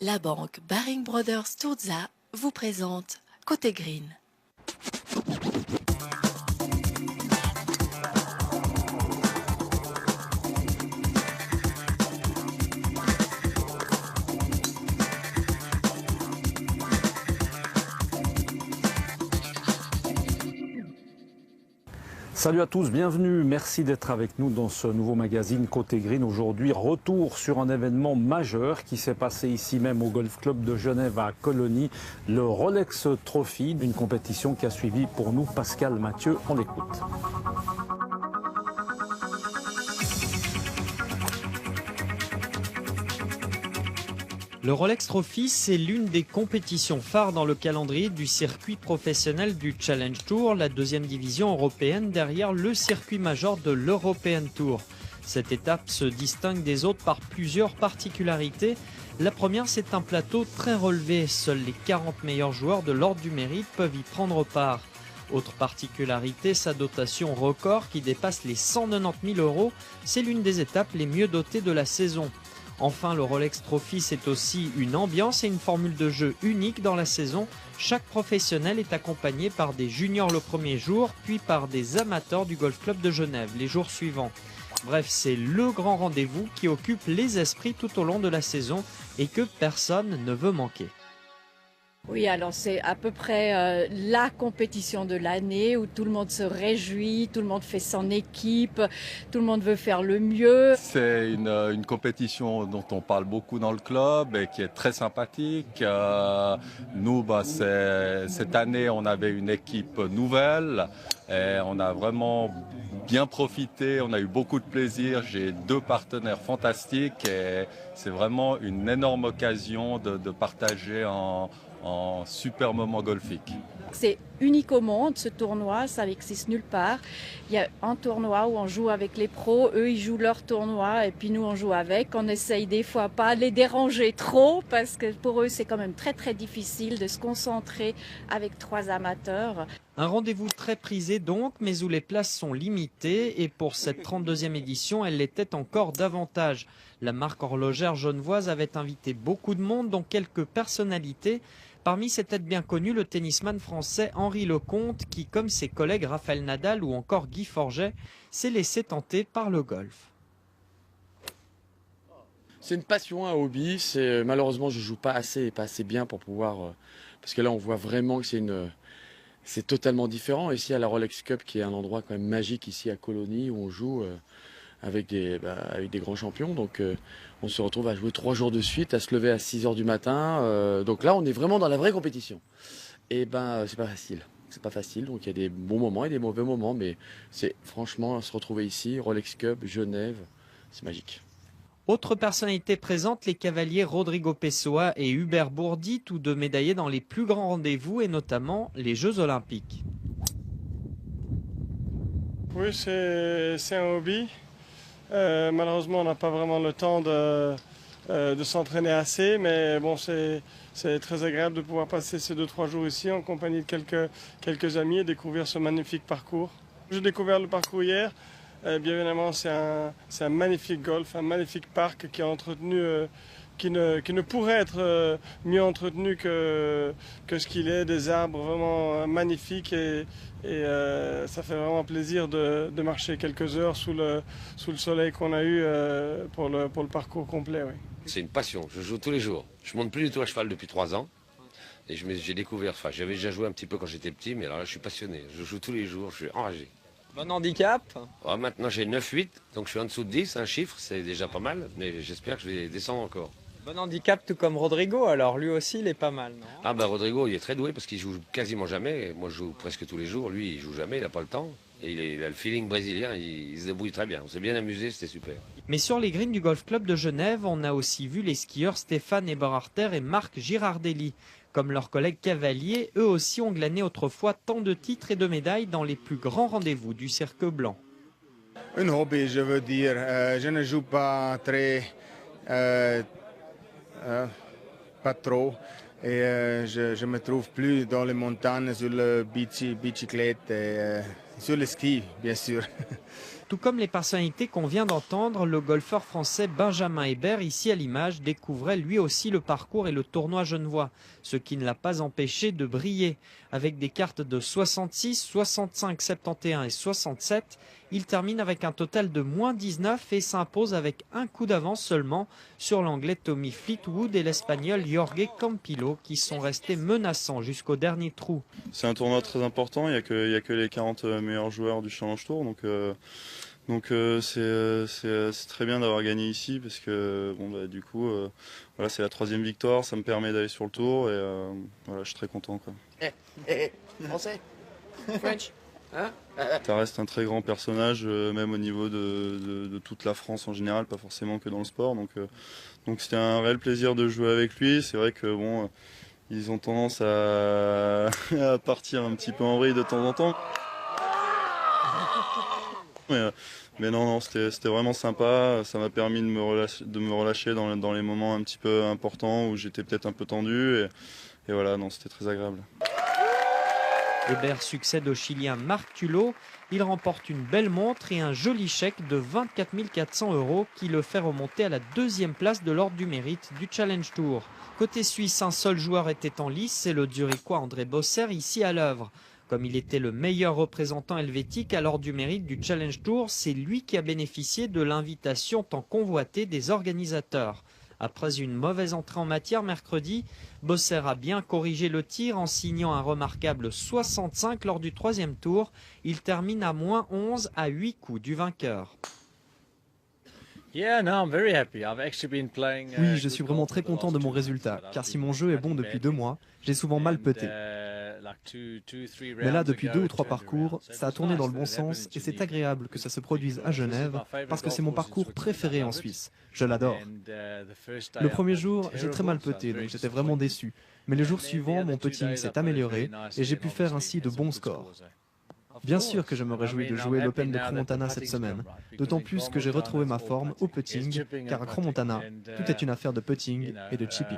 La banque Baring Brothers Sturza vous présente Côté Green. Salut à tous, bienvenue, merci d'être avec nous dans ce nouveau magazine Côté Green. Aujourd'hui, retour sur un événement majeur qui s'est passé ici même au Golf Club de Genève à Colonie, le Rolex Trophy, une compétition qui a suivi pour nous Pascal Mathieu. On l'écoute. Le Rolex Trophy, c'est l'une des compétitions phares dans le calendrier du circuit professionnel du Challenge Tour, la deuxième division européenne derrière le circuit major de l'European Tour. Cette étape se distingue des autres par plusieurs particularités. La première, c'est un plateau très relevé. Seuls les 40 meilleurs joueurs de l'ordre du mérite peuvent y prendre part. Autre particularité, sa dotation record qui dépasse les 190 000 €. C'est l'une des étapes les mieux dotées de la saison. Enfin, le Rolex Trophy, c'est aussi une ambiance et une formule de jeu unique dans la saison. Chaque professionnel est accompagné par des juniors le premier jour, puis par des amateurs du Golf Club de Genève les jours suivants. Bref, c'est le grand rendez-vous qui occupe les esprits tout au long de la saison et que personne ne veut manquer. Oui, alors c'est à peu près la compétition de l'année où tout le monde se réjouit, tout le monde fait son équipe, tout le monde veut faire le mieux. C'est une compétition dont on parle beaucoup dans le club et qui est très sympathique. Nous, cette année, on avait une équipe nouvelle et on a vraiment bien profité, on a eu beaucoup de plaisir. J'ai deux partenaires fantastiques et c'est vraiment une énorme occasion de partager en super moment golfique. C'est unique au monde ce tournoi, ça n'existe nulle part. Il y a un tournoi où on joue avec les pros, eux ils jouent leur tournoi et puis nous on joue avec. On essaye des fois pas les déranger trop parce que pour eux c'est quand même très très difficile de se concentrer avec trois amateurs. Un rendez-vous très prisé donc, mais où les places sont limitées et pour cette 32e édition, elle l'était encore davantage. La marque horlogère genevoise avait invité beaucoup de monde, dont quelques personnalités. Parmi ces têtes bien connues, le tennisman français Henri Lecomte, qui, comme ses collègues Raphaël Nadal ou encore Guy Forget, s'est laissé tenter par le golf. C'est une passion, un hobby. Malheureusement, je joue pas assez et pas assez bien pour pouvoir... parce que là, on voit vraiment que c'est totalement différent. Ici, à la Rolex Cup, qui est un endroit quand même magique ici à Colonie, où on joue avec des grands champions. Donc, on se retrouve à jouer 3 jours de suite, à se lever à 6 h du matin. Donc là, on est vraiment dans la vraie compétition. Et c'est pas facile. C'est pas facile. Donc, il y a des bons moments et des mauvais moments. Mais c'est franchement, se retrouver ici, Rolex Cup, Genève, c'est magique. Autre personnalité présente, les cavaliers Rodrigo Pessoa et Hubert Bourdi, tous deux médaillés dans les plus grands rendez-vous et notamment les Jeux Olympiques. Oui, c'est un hobby. Malheureusement, on n'a pas vraiment le temps de s'entraîner assez, mais bon, c'est très agréable de pouvoir passer ces 2-3 jours ici en compagnie de quelques amis et découvrir ce magnifique parcours. J'ai découvert le parcours hier. Bien évidemment, c'est un magnifique golf, un magnifique parc qui est entretenu, qui ne pourrait être mieux entretenu que ce qu'il est, des arbres vraiment magnifiques et ça fait vraiment plaisir de marcher quelques heures sous le soleil qu'on a eu pour le parcours complet. Oui. C'est une passion, je joue tous les jours. Je monte plus du tout à cheval depuis 3 ans. Et j'ai découvert, j'avais déjà joué un petit peu quand j'étais petit, mais alors là je suis passionné. Je joue tous les jours, je suis enragé. Bon handicap. Maintenant j'ai 9-8, donc je suis en dessous de 10, un chiffre, c'est déjà pas mal, mais j'espère que je vais descendre encore. Bon handicap tout comme Rodrigo, alors lui aussi il est pas mal, non? Rodrigo il est très doué parce qu'il joue quasiment jamais. Moi je joue presque tous les jours, lui il joue jamais, il n'a pas le temps. Et il a le feeling brésilien, il se débrouille très bien. On s'est bien amusé, c'était super. Mais sur les greens du Golf Club de Genève, on a aussi vu les skieurs Stéphane Eberharter et Marc Girardelli. Comme leurs collègues cavaliers, eux aussi ont glané autrefois tant de titres et de médailles dans les plus grands rendez-vous du cirque blanc. Un hobby, je veux dire. Je ne joue pas pas trop. Et je me trouve plus dans les montagnes, sur le bicyclette et sur le ski, bien sûr. Tout comme les personnalités qu'on vient d'entendre, le golfeur français Benjamin Hébert, ici à l'image, découvrait lui aussi le parcours et le tournoi genevois, ce qui ne l'a pas empêché de briller. Avec des cartes de 66, 65, 71 et 67, il termine avec un total de -19 et s'impose avec un coup d'avance seulement sur l'anglais Tommy Fleetwood et l'espagnol Jorge Campillo qui sont restés menaçants jusqu'au dernier trou. C'est un tournoi très important, il n'y a que les 40 meilleurs joueurs du Challenge Tour, donc c'est très bien d'avoir gagné ici parce que bon, bah, du coup voilà, c'est la 3e victoire, ça me permet d'aller sur le tour et voilà, je suis très content, quoi. Français, French. Ça reste un très grand personnage, même au niveau de toute la France en général, pas forcément que dans le sport. Donc c'était un réel plaisir de jouer avec lui. C'est vrai que bon, ils ont tendance à partir un petit peu en vrille de temps en temps. Mais non, c'était vraiment sympa. Ça m'a permis de me relâcher dans les moments un petit peu importants où j'étais peut-être un peu tendu. Et voilà, non, c'était très agréable. Hébert succède au Chilien Marc Tullo. Il remporte une belle montre et un joli chèque de 24 400 € qui le fait remonter à la 2e place de l'ordre du mérite du Challenge Tour. Côté suisse, un seul joueur était en lice, c'est le Zurichois André Bosser, ici à l'œuvre. Comme il était le meilleur représentant helvétique à l'ordre du mérite du Challenge Tour, c'est lui qui a bénéficié de l'invitation tant convoitée des organisateurs. Après une mauvaise entrée en matière mercredi, Bosser a bien corrigé le tir en signant un remarquable 65 lors du 3e tour. Il termine à -11 à 8 coups du vainqueur. Oui, je suis vraiment très content de mon résultat, car si mon jeu est bon depuis 2 mois, j'ai souvent mal puté. Mais là, depuis 2 ou 3 parcours, ça a tourné dans le bon sens et c'est agréable que ça se produise à Genève parce que c'est mon parcours préféré en Suisse. Je l'adore. Le premier jour, j'ai très mal puté, donc j'étais vraiment déçu. Mais les jours suivants, mon putting s'est amélioré et j'ai pu faire ainsi de bons scores. Bien sûr que je me réjouis de jouer l'Open de Crans-Montana cette semaine, d'autant plus que j'ai retrouvé ma forme au putting, car à Crans-Montana, tout est une affaire de putting et de chipping.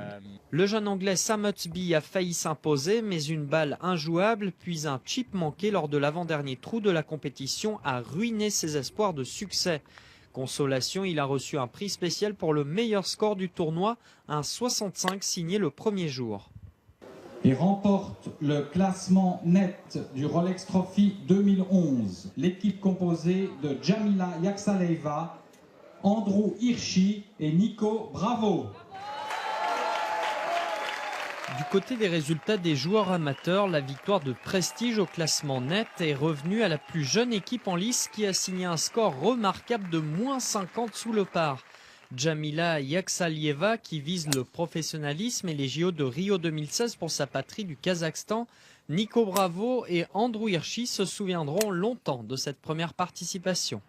Le jeune anglais Sam Hutsby a failli s'imposer, mais une balle injouable, puis un chip manqué lors de l'avant-dernier trou de la compétition a ruiné ses espoirs de succès. Consolation, il a reçu un prix spécial pour le meilleur score du tournoi, un 65 signé le premier jour. Et remporte le classement net du Rolex Trophy 2011. L'équipe composée de Jamila Yaxaleva, Andrew Hirschi et Nico Bravo. Du côté des résultats des joueurs amateurs, la victoire de prestige au classement net est revenue à la plus jeune équipe en lice qui a signé un score remarquable de -50 sous le par. Jamila Yaxalieva, qui vise le professionnalisme et les JO de Rio 2016 pour sa patrie du Kazakhstan, Nico Bravo et Andrew Hirschi se souviendront longtemps de cette première participation.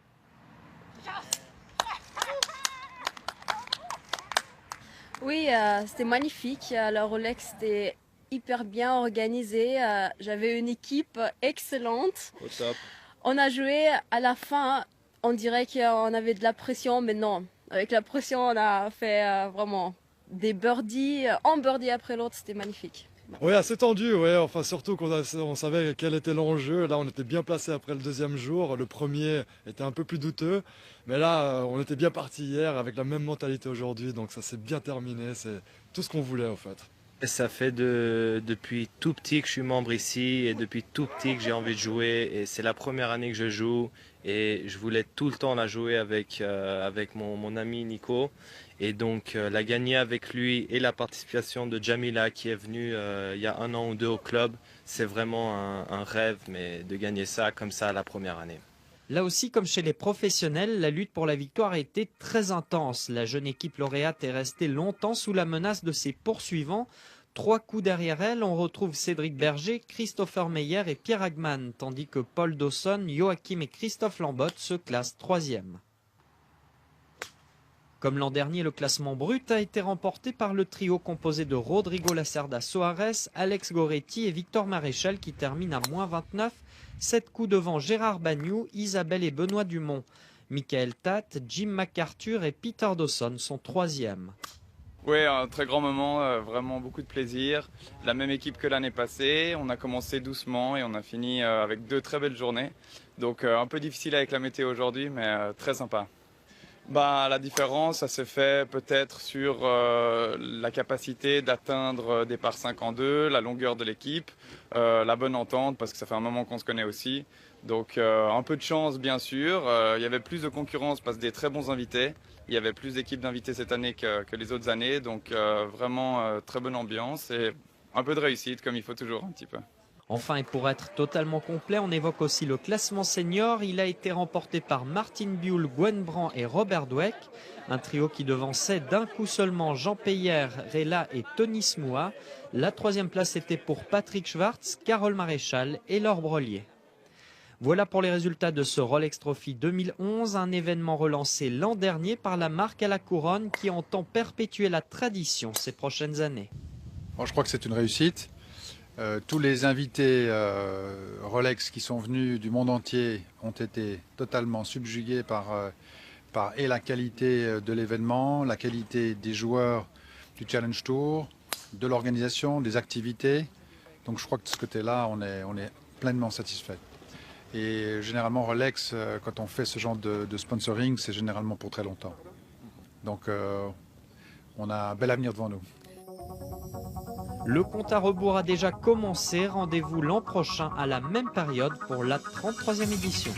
Oui, c'était magnifique. Le Rolex était hyper bien organisé. J'avais une équipe excellente. Au top. On a joué à la fin. On dirait qu'on avait de la pression, mais non. Avec la pression, on a fait vraiment des birdies, un birdie après l'autre, c'était magnifique. Oui, assez tendu, ouais. Enfin, surtout qu'on savait quel était l'enjeu. Là, on était bien placé après le 2e jour. Le premier était un peu plus douteux. Mais là, on était bien parti hier avec la même mentalité aujourd'hui. Donc ça s'est bien terminé. C'est tout ce qu'on voulait, en fait. Ça fait depuis tout petit que je suis membre ici et depuis tout petit que j'ai envie de jouer. Et c'est la première année que je joue. Et je voulais tout le temps la jouer avec mon ami Nico. Et donc la gagner avec lui et la participation de Jamila qui est venue il y a 1 an ou 2 au club, c'est vraiment un rêve, mais de gagner ça comme ça la première année. Là aussi, comme chez les professionnels, la lutte pour la victoire a été très intense. La jeune équipe lauréate est restée longtemps sous la menace de ses poursuivants. 3 coups derrière elle, on retrouve Cédric Berger, Christopher Meyer et Pierre Hagman, tandis que Paul Dawson, Joachim et Christophe Lambotte se classent 3e. Comme l'an dernier, le classement brut a été remporté par le trio composé de Rodrigo Lacerda Soares, Alex Goretti et Victor Maréchal qui termine à -29, 7 coups devant Gérard Bagnou, Isabelle et Benoît Dumont. Michael Tate, Jim McArthur et Peter Dawson sont 3e. Oui, un très grand moment, vraiment beaucoup de plaisir. La même équipe que l'année passée, on a commencé doucement et on a fini avec 2 très belles journées. Donc un peu difficile avec la météo aujourd'hui, mais très sympa. La différence, ça se fait peut-être sur la capacité d'atteindre des par 5 en 2, la longueur de l'équipe, la bonne entente, parce que ça fait un moment qu'on se connaît aussi. Donc un peu de chance, bien sûr. Il y avait plus de concurrence parce que des très bons invités. Il y avait plus d'équipes d'invités cette année que les autres années. Donc vraiment très bonne ambiance et un peu de réussite, comme il faut toujours un petit peu. Enfin, et pour être totalement complet, on évoque aussi le classement senior. Il a été remporté par Martin Buhl, Gwen Brand et Robert Dweck. Un trio qui devançait d'un coup seulement Jean Peyer, Rela et Tony Smoua. La 3e place était pour Patrick Schwartz, Carole Maréchal et Laure Brolier. Voilà pour les résultats de ce Rolex Trophy 2011, un événement relancé l'an dernier par la marque à la couronne qui entend perpétuer la tradition ces prochaines années. Bon, je crois que c'est une réussite. Tous les invités Rolex qui sont venus du monde entier ont été totalement subjugués par et la qualité de l'événement, la qualité des joueurs du Challenge Tour, de l'organisation, des activités. Donc je crois que de ce côté-là, on est pleinement satisfait. Et généralement Rolex, quand on fait ce genre de sponsoring, c'est généralement pour très longtemps. Donc on a un bel avenir devant nous. Le compte à rebours a déjà commencé. Rendez-vous l'an prochain à la même période pour la 33e édition.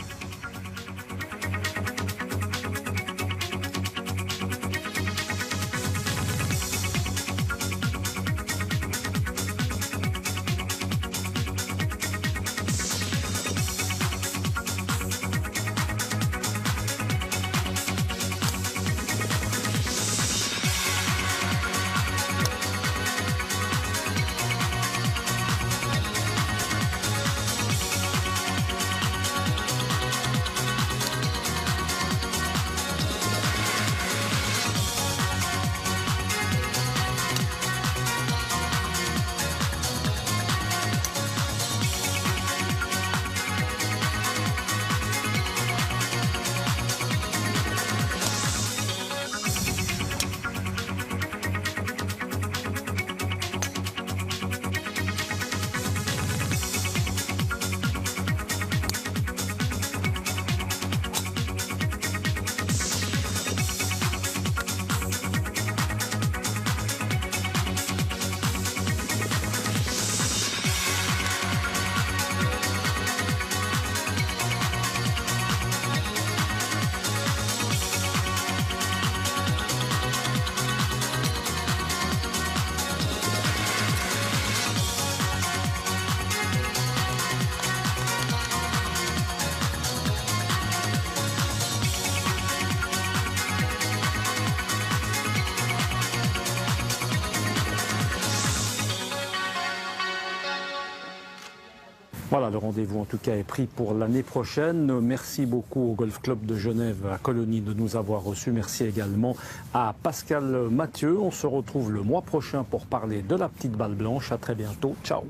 Voilà, le rendez-vous en tout cas est pris pour l'année prochaine. Merci beaucoup au Golf Club de Genève à Colonie de nous avoir reçus. Merci également à Pascal Mathieu. On se retrouve le mois prochain pour parler de la petite balle blanche. À très bientôt. Ciao.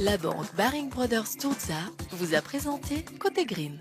La banque Baring Brothers Sturza vous a présenté Côté Green.